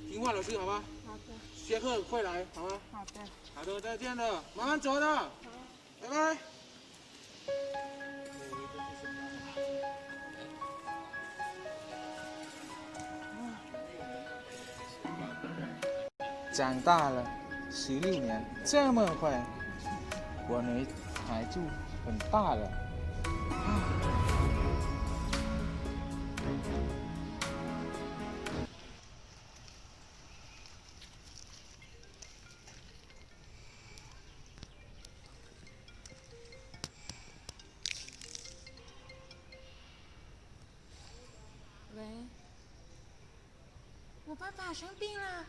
听话老师，好吧？好的，下课快来，好吗？好的。好的，再见了，慢慢走的，拜拜。长大了，16年，这么快，我女孩就很大了。喂，我爸爸生病了。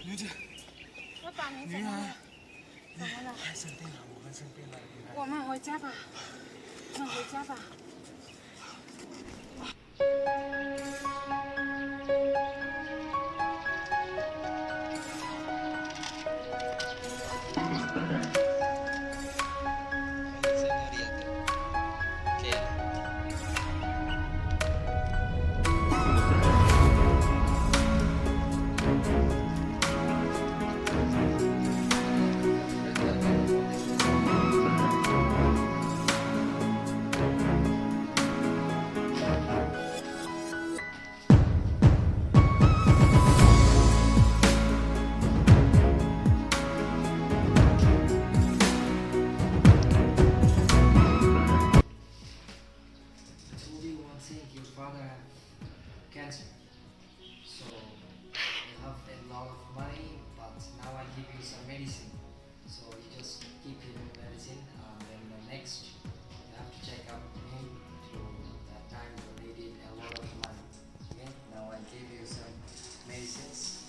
女子，爸爸，你怎么了？怎么了？生病了，我们生病了。我们回家吧，我们回家吧。Your father had cancer, so you have a lot of money, but now I give you some medicine, so you just keep your medicine, then the next you have to check up him through that time you needed a lot of money. Okay, now I give you some medicines.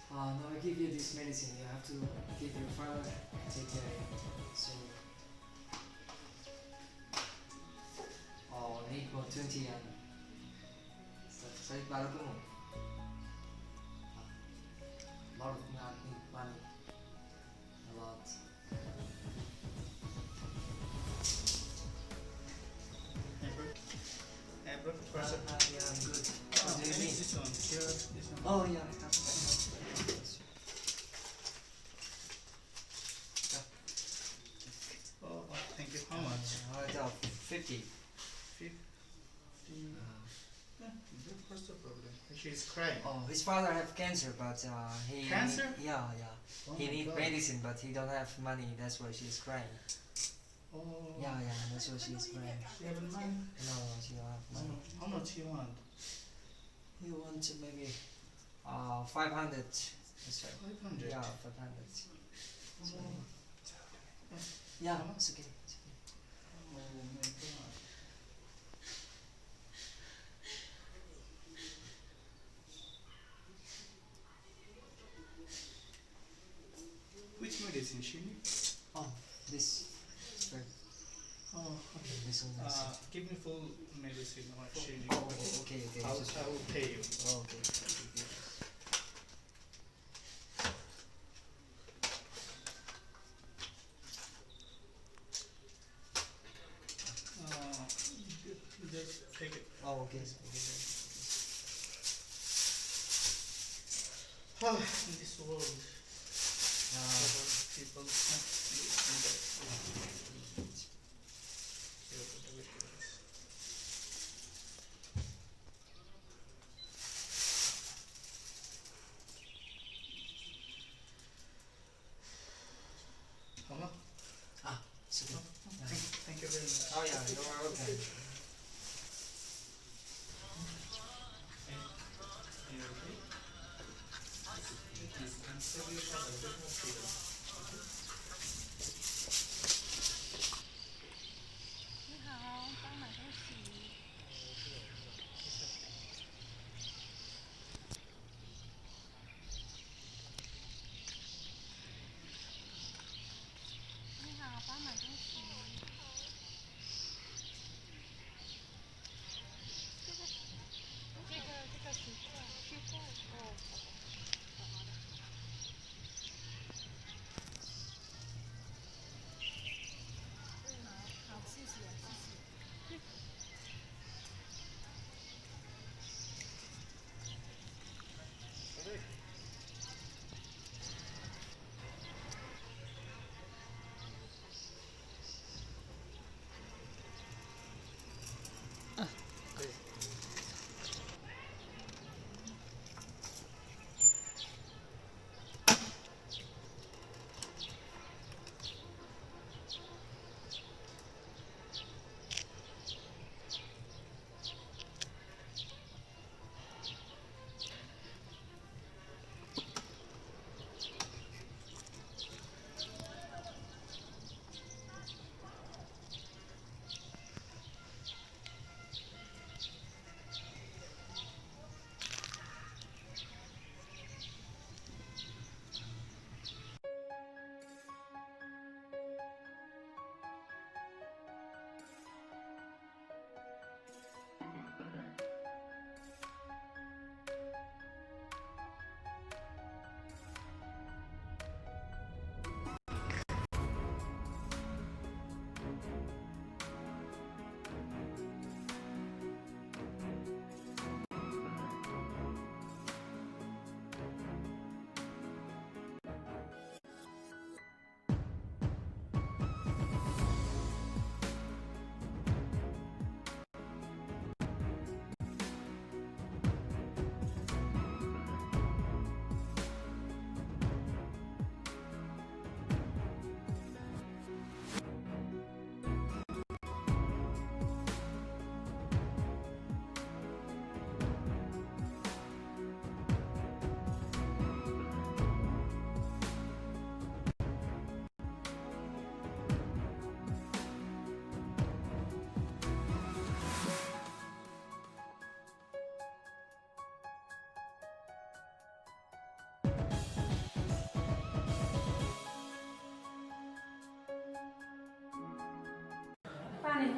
Now I give you this medicine. You have to give your father and take care of him. So, need more 20 and saya baru kamu. A lot of money. A lot. Yeah, I'm good. What do you need? This one, here, this one. Oh yeah, I have. Oh, thank you. How much? 50. 50. What's the problem? She's crying. Oh, his father have cancer, but he Cancer? Yeah. Oh He my need God. medicine, but he don't have money. That's why she's crying. Oh. Yeah, that's why she's crying. She have money? No, she don't have money. How much you want? He wants maybe 500. That's right. 500. Yeah, 500. So, Oh. yeah, it's okay. Oh my God. Which medicine she needs? Oh, this. Right. Oh, okay. This one. Give me full medicine. What she needs. Oh, okay. I will pay you. Oh, okay. Just take it. Oh, okay. In this world, people.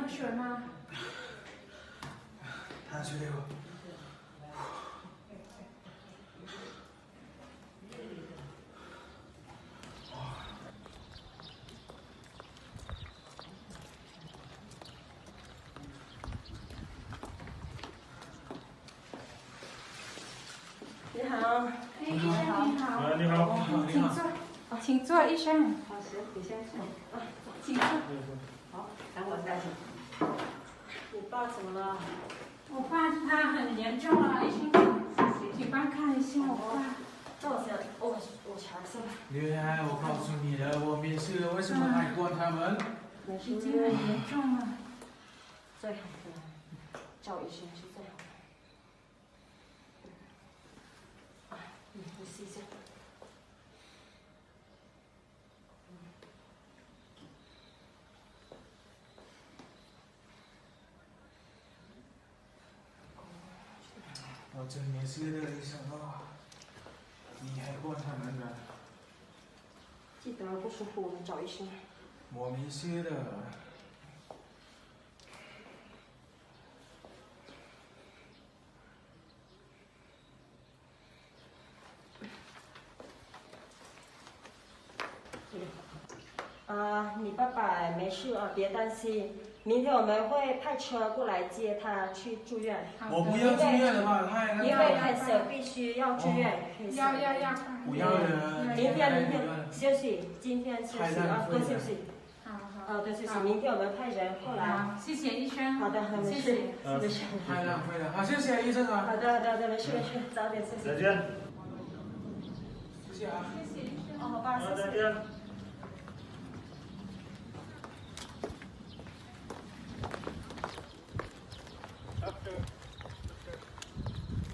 水吗？他去给我。你好，医生你好。你好，请坐，请坐，医生。好，行，你先坐。啊，请坐。好，等我再去。你爸怎么了？我爸他很严重了，医生，请帮看一下我爸。这我先，我查一下吧。女孩，我告诉你了，我没事了，为什么还管他们？没事，已经很严重了。最好的，赵医生是最好的。啊，你试一下。我真没事的，医生啊，你还管他们呢？记得不舒服我们找医生。我没事的。你爸爸没事啊，别担心。明天我们会派车过来接他去住院。我不要住院了吧？太因为cancer必须要住院。要。不要了。明天休息，今天休息啊，多休息。好。多休息。明天我们派人过来。好，谢谢医生。好的，没事，没事。太浪费了。好，谢谢医生啊。好的，没事，早点休息。再见。谢谢啊。谢谢医生。好吧，谢谢。再见。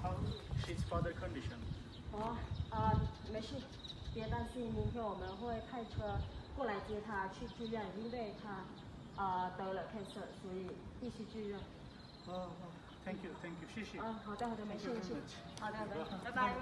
How his father condition? 没事，别担心，明天我们会派车过来接他去住院，因为他得了 cancer， 所以必须住院。Thank you, 谢谢。好的，没事。好的，拜拜。